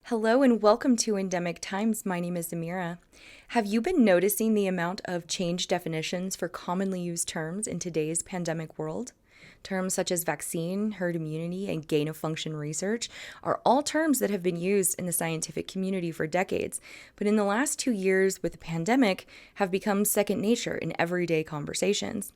Hello and welcome to Endemic Times. My name is Amira. Have you been noticing the amount of changed definitions for commonly used terms in today's pandemic world? Terms such as vaccine, herd immunity, and gain-of-function research are all terms that have been used in the scientific community for decades, but in the last 2 years with the pandemic have become second nature in everyday conversations.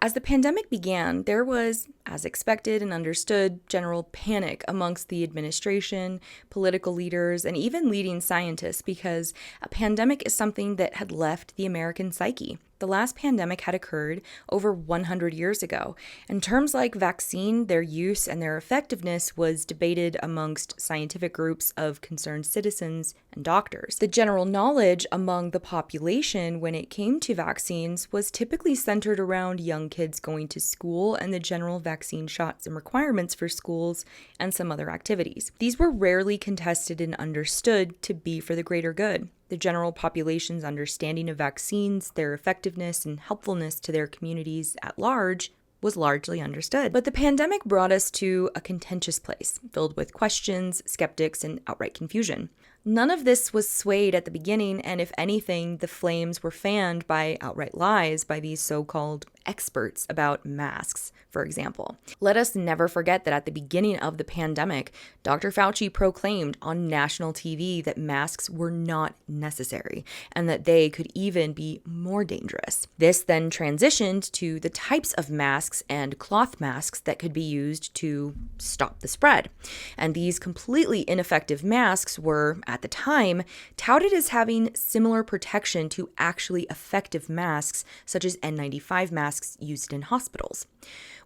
As the pandemic began, there was, as expected and understood, general panic amongst the administration, political leaders, and even leading scientists because a pandemic is something that had left the American psyche. The last pandemic had occurred over 100 years ago, and terms like vaccine, their use, and their effectiveness was debated amongst scientific groups of concerned citizens and doctors. The general knowledge among the population when it came to vaccines was typically centered around young kids going to school and the general vaccine shots and requirements for schools and some other activities. These were rarely contested and understood to be for the greater good. The general population's understanding of vaccines, their effectiveness, and helpfulness to their communities at large was largely understood. But the pandemic brought us to a contentious place, filled with questions, skeptics, and outright confusion. None of this was swayed at the beginning, and if anything, the flames were fanned by outright lies by these so-called experts about masks, for example. Let us never forget that at the beginning of the pandemic, Dr. Fauci proclaimed on national TV that masks were not necessary and that they could even be more dangerous. This then transitioned to the types of masks and cloth masks that could be used to stop the spread. And these completely ineffective masks were, at the time, touted as having similar protection to actually effective masks, such as N95 masks used in hospitals.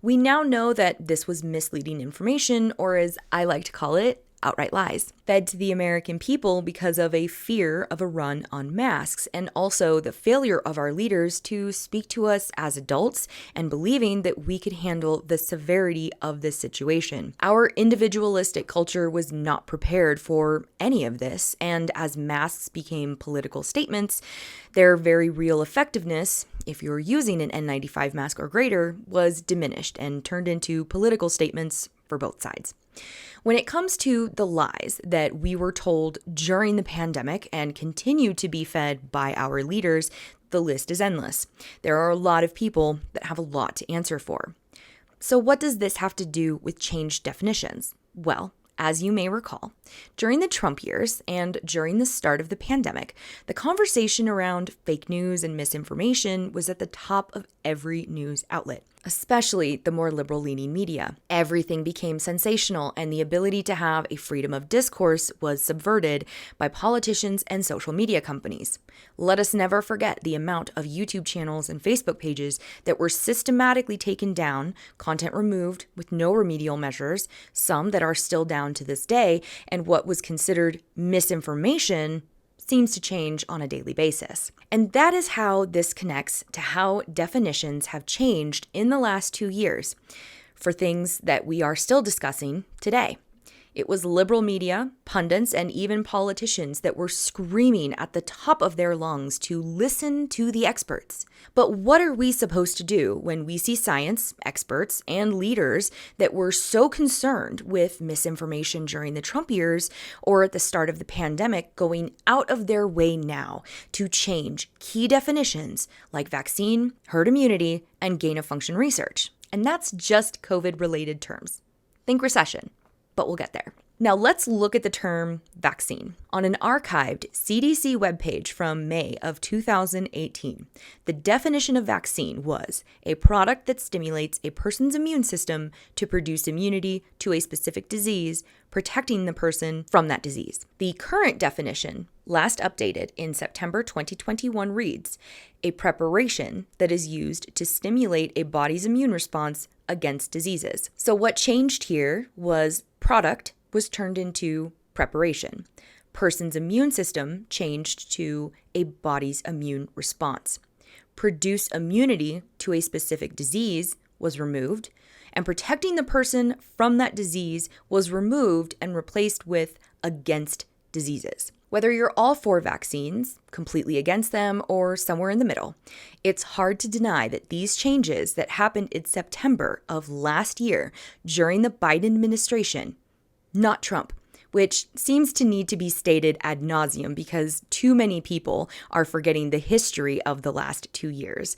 We now know that this was misleading information, or as I like to call it, outright lies, fed to the American people because of a fear of a run on masks, and also the failure of our leaders to speak to us as adults and believing that we could handle the severity of this situation. Our individualistic culture was not prepared for any of this, and as masks became political statements, their very real effectiveness, if you're using an N95 mask or greater, was diminished and turned into political statements for both sides. When it comes to the lies that we were told during the pandemic and continue to be fed by our leaders, the list is endless. There are a lot of people that have a lot to answer for. So what does this have to do with changed definitions? Well, as you may recall, during the Trump years and during the start of the pandemic, the conversation around fake news and misinformation was at the top of every news outlet, especially the more liberal-leaning media. Everything became sensational, and the ability to have a freedom of discourse was subverted by politicians and social media companies. Let us never forget the amount of YouTube channels and Facebook pages that were systematically taken down, content removed with no remedial measures, some that are still down to this day, and what was considered misinformation seems to change on a daily basis. And that is how this connects to how definitions have changed in the last 2 years for things that we are still discussing today. It was liberal media, pundits, and even politicians that were screaming at the top of their lungs to listen to the experts. But what are we supposed to do when we see science, experts, and leaders that were so concerned with misinformation during the Trump years or at the start of the pandemic going out of their way now to change key definitions like vaccine, herd immunity, and gain-of-function research? And that's just COVID-related terms. Think recession. But we'll get there. Now let's look at the term vaccine. On an archived CDC webpage from May of 2018, the definition of vaccine was a product that stimulates a person's immune system to produce immunity to a specific disease, protecting the person from that disease. The current definition, last updated in September 2021, reads, a preparation that is used to stimulate a body's immune response against diseases. So what changed here was product was turned into preparation. Person's immune system changed to a body's immune response. Produce immunity to a specific disease was removed, and protecting the person from that disease was removed and replaced with against diseases. Whether you're all for vaccines, completely against them, or somewhere in the middle, it's hard to deny that these changes that happened in September of last year during the Biden administration, not Trump, which seems to need to be stated ad nauseum because too many people are forgetting the history of the last 2 years.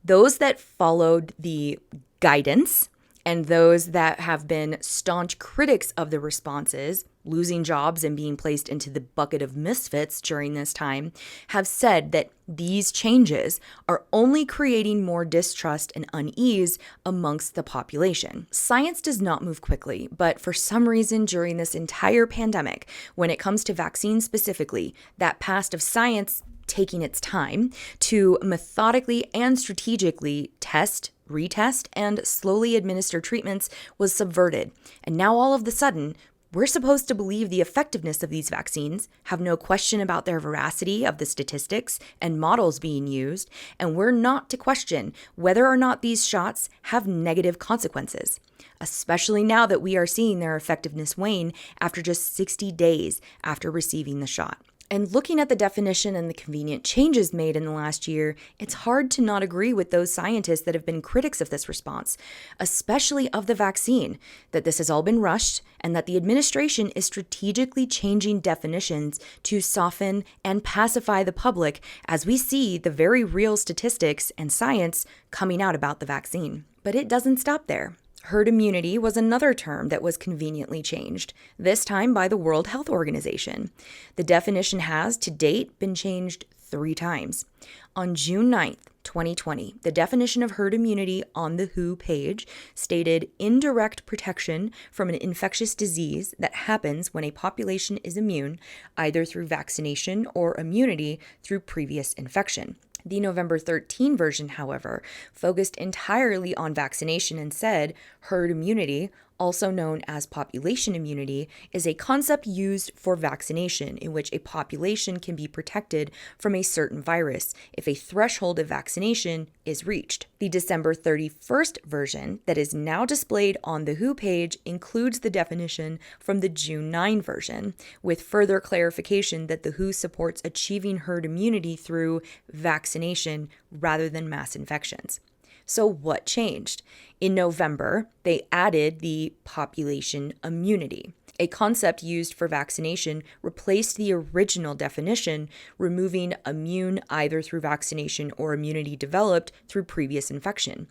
Those that followed the guidance and those that have been staunch critics of the responses, losing jobs and being placed into the bucket of misfits during this time, have said that these changes are only creating more distrust and unease amongst the population. Science does not move quickly, but for some reason during this entire pandemic, when it comes to vaccines specifically, that past of science taking its time to methodically and strategically test, retest, and slowly administer treatments was subverted. And now all of a sudden, we're supposed to believe the effectiveness of these vaccines, have no question about their veracity of the statistics and models being used, and we're not to question whether or not these shots have negative consequences, especially now that we are seeing their effectiveness wane after just 60 days after receiving the shot. And looking at the definition and the convenient changes made in the last year, it's hard to not agree with those scientists that have been critics of this response, especially of the vaccine, that this has all been rushed and that the administration is strategically changing definitions to soften and pacify the public as we see the very real statistics and science coming out about the vaccine. But it doesn't stop there. Herd immunity was another term that was conveniently changed, this time by the World Health Organization. The definition has, to date, been changed 3 times. On June 9th, 2020, the definition of herd immunity on the WHO page stated indirect protection from an infectious disease that happens when a population is immune, either through vaccination or immunity through previous infection. The November 13 version, however, focused entirely on vaccination and said herd immunity, also known as population immunity, is a concept used for vaccination in which a population can be protected from a certain virus if a threshold of vaccination is reached. The December 31st version that is now displayed on the WHO page includes the definition from the June 9 version, with further clarification that the WHO supports achieving herd immunity through vaccination rather than mass infections. So what changed? In November, they added the population immunity. A concept used for vaccination replaced the original definition, removing immune either through vaccination or immunity developed through previous infection.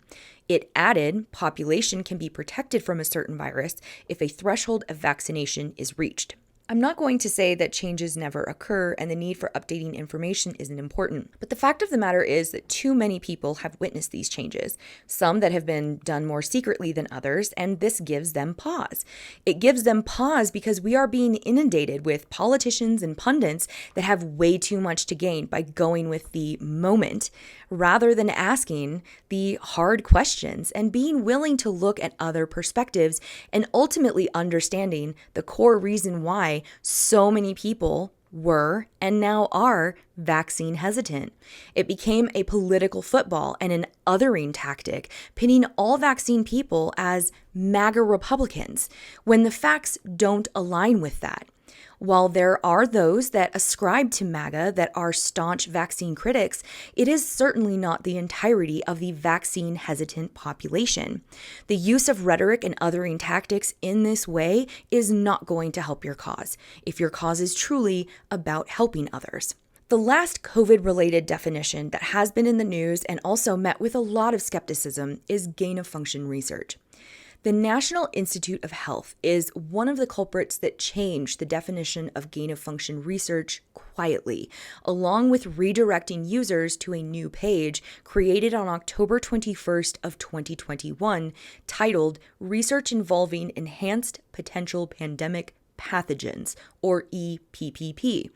It added population can be protected from a certain virus if a threshold of vaccination is reached. I'm not going to say that changes never occur and the need for updating information isn't important, but the fact of the matter is that too many people have witnessed these changes, some that have been done more secretly than others, and this gives them pause. It gives them pause because we are being inundated with politicians and pundits that have way too much to gain by going with the moment rather than asking the hard questions and being willing to look at other perspectives and ultimately understanding the core reason why so many people were and now are vaccine hesitant. It became a political football and an othering tactic, pitting all vaccine people as MAGA Republicans when the facts don't align with that. While there are those that ascribe to MAGA that are staunch vaccine critics, it is certainly not the entirety of the vaccine hesitant population. The use of rhetoric and othering tactics in this way is not going to help your cause, if your cause is truly about helping others. The last COVID-related definition that has been in the news and also met with a lot of skepticism is gain-of-function research. The National Institute of Health is one of the culprits that changed the definition of gain-of-function research quietly, along with redirecting users to a new page created on October 21st of 2021 titled Research Involving Enhanced Potential Pandemic Pathogens, or EPPP.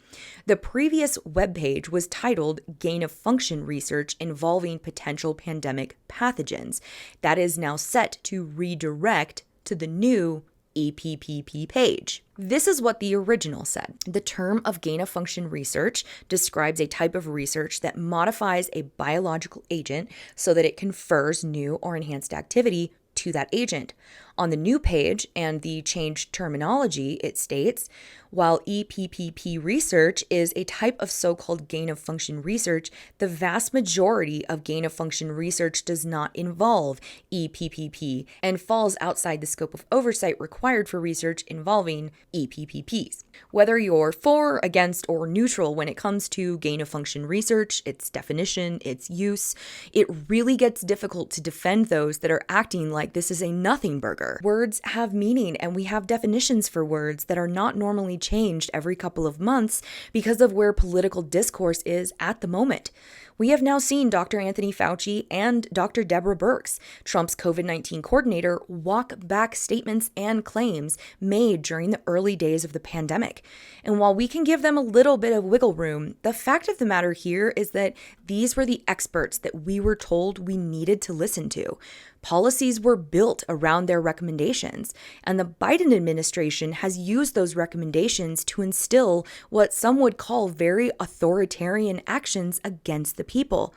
The previous webpage was titled Gain-of-Function Research Involving Potential Pandemic Pathogens. That is now set to redirect to the new EPPP page. This is what the original said. The term of gain-of-function research describes a type of research that modifies a biological agent so that it confers new or enhanced activity to that agent. On the new page and the changed terminology, it states, while EPPP research is a type of so-called gain-of-function research, the vast majority of gain-of-function research does not involve EPPP and falls outside the scope of oversight required for research involving EPPPs. Whether you're for, against, or neutral when it comes to gain-of-function research, its definition, its use, it really gets difficult to defend those that are acting like this is a nothing burger. Words have meaning, and we have definitions for words that are not normally changed every couple of months because of where political discourse is at the moment. We have now seen Dr. Anthony Fauci and Dr. Deborah Birx, Trump's COVID-19 coordinator, walk back statements and claims made during the early days of the pandemic. And while we can give them a little bit of wiggle room, the fact of the matter here is that these were the experts that we were told we needed to listen to. Policies were built around their recommendations, and the Biden administration has used those recommendations to instill what some would call very authoritarian actions against the people.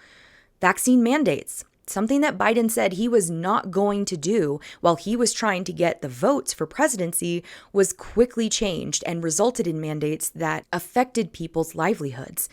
Vaccine mandates, something that Biden said he was not going to do while he was trying to get the votes for presidency, was quickly changed and resulted in mandates that affected people's livelihoods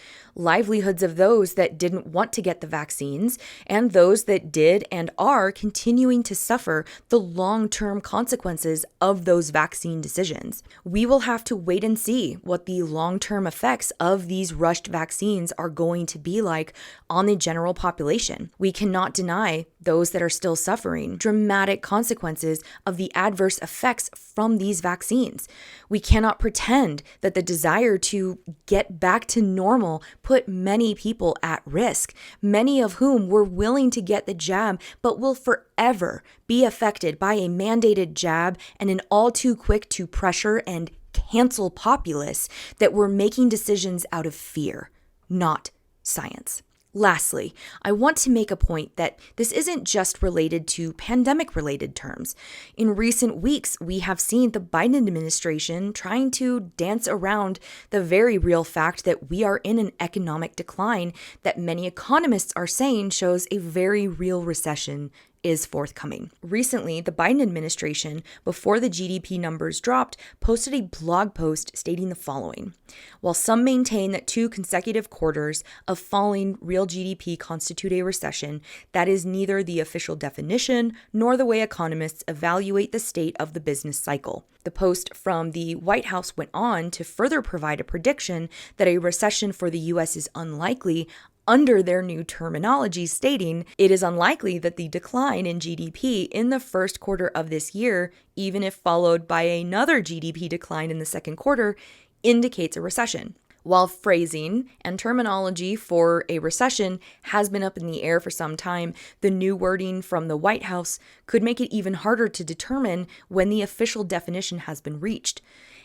of those that didn't want to get the vaccines and those that did and are continuing to suffer the long-term consequences of those vaccine decisions. We will have to wait and see what the long-term effects of these rushed vaccines are going to be like on the general population. We cannot deny those that are still suffering dramatic consequences of the adverse effects from these vaccines. We cannot pretend that the desire to get back to normal put many people at risk, many of whom were willing to get the jab but will forever be affected by a mandated jab and an all too quick to pressure and cancel populace that were making decisions out of fear, not science. Lastly, I want to make a point that this isn't just related to pandemic-related terms. In recent weeks, we have seen the Biden administration trying to dance around the very real fact that we are in an economic decline that many economists are saying shows a very real recession is forthcoming. Recently, the Biden administration, before the GDP numbers dropped, posted a blog post stating the following. While some maintain that 2 consecutive quarters of falling real GDP constitute a recession, that is neither the official definition nor the way economists evaluate the state of the business cycle. The post from the White House went on to further provide a prediction that a recession for the U.S. is unlikely under their new terminology, stating it is unlikely that the decline in GDP in the first quarter of this year, even if followed by another GDP decline in the second quarter, indicates a recession. While phrasing and terminology for a recession has been up in the air for some time, the new wording from the White House could make it even harder to determine when the official definition has been reached.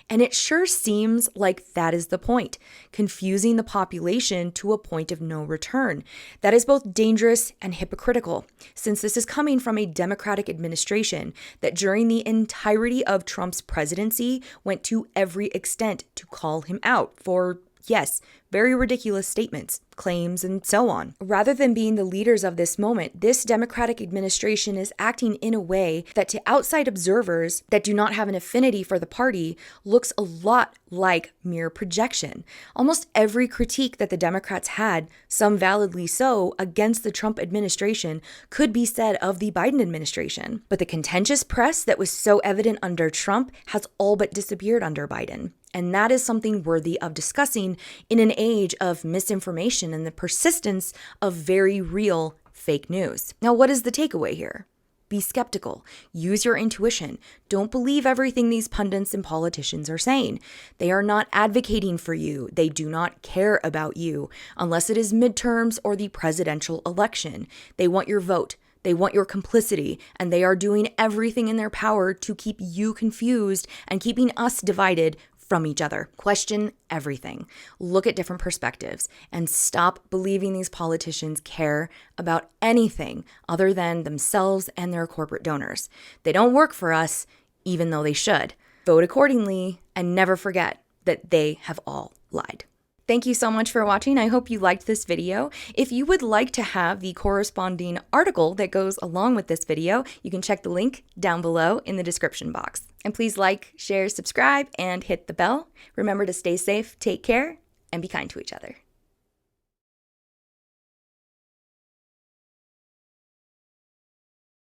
And it sure seems like that is the point, confusing the population to a point of no return. That is both dangerous and hypocritical, since this is coming from a Democratic administration that during the entirety of Trump's presidency went to every extent to call him out for, yes, very ridiculous statements, claims, and so on. Rather than being the leaders of this moment, this Democratic administration is acting in a way that to outside observers that do not have an affinity for the party looks a lot like mere projection. Almost every critique that the Democrats had, some validly so, against the Trump administration could be said of the Biden administration. But the contentious press that was so evident under Trump has all but disappeared under Biden. And that is something worthy of discussing in an age of misinformation and the persistence of very real fake news. Now, what is the takeaway here? Be skeptical. Use your intuition. Don't believe everything these pundits and politicians are saying. They are not advocating for you. They do not care about you, unless it is midterms or the presidential election. They want your vote. They want your complicity, and they are doing everything in their power to keep you confused and keeping us divided from each other. Question everything. Look at different perspectives and stop believing these politicians care about anything other than themselves and their corporate donors. They don't work for us, even though they should. Vote accordingly and never forget that they have all lied. Thank you so much for watching. I hope you liked this video. If you would like to have the corresponding article that goes along with this video, you can check the link down below in the description box. And please like, share, subscribe, and hit the bell. Remember to stay safe, take care, and be kind to each other.